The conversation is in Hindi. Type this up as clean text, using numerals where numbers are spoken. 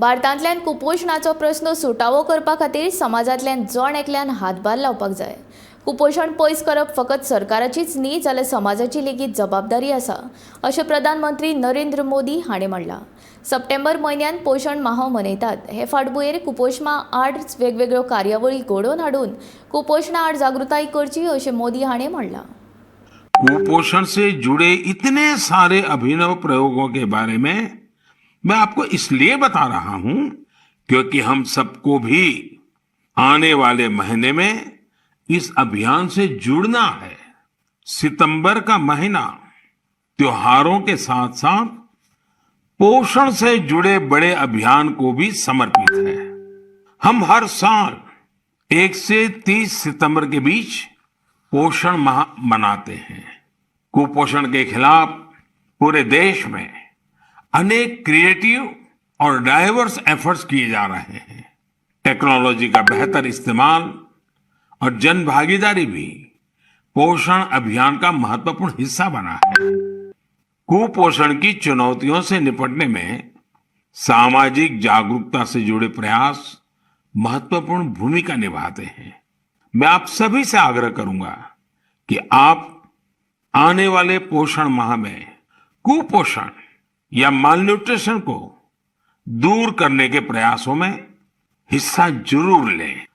भारतांतल्यान कुपोशणाचो प्रश्न सुटावो करपा खातीर समाजांतल्यान जण एकल्यान हातभार लावपाक जाय. कुपोशण पयस करप फकत सरकाराचीच न्ही जाल्यार समाजाची लेगीत जबाबदारी आसा अशें प्रधानमंत्री नरेंद्र मोदी हाणें म्हणलां. सप्टेंबर म्हयन्यात पोशण माहो मनयतात. हे फाटभुंयेर कुपोशणा आड वेगवेगळ्यो कार्यावळी घडोवन हाडून कुपोशणा आड जागृताय करची अशें मोदी हाणें म्हणलां. कुपोषण से जुड़े इतने सारे अभिनव प्रयोगों के बारे में मैं आपको इसलिए बता रहा हूं क्योंकि हम सबको भी आने वाले महीने में इस अभियान से जुड़ना है. सितंबर का महीना त्योहारों के साथ साथ पोषण से जुड़े बड़े अभियान को भी समर्पित है. हम हर साल 1 से 30 सितंबर के बीच पोषण माह मनाते हैं. कुपोषण के खिलाफ पूरे देश में अनेक क्रिएटिव और डाइवर्स एफर्ट्स किए जा रहे हैं. टेक्नोलॉजी का बेहतर इस्तेमाल और जन भागीदारी भी पोषण अभियान का महत्वपूर्ण हिस्सा बना है. कुपोषण की चुनौतियों से निपटने में सामाजिक जागरूकता से जुड़े प्रयास महत्वपूर्ण भूमिका निभाते हैं. मैं आप सभी से आग्रह करूंगा कि आप आने वाले पोषण माह में कुपोषण या मालन्यूट्रिशन को दूर करने के प्रयासों में हिस्सा जरूर लें.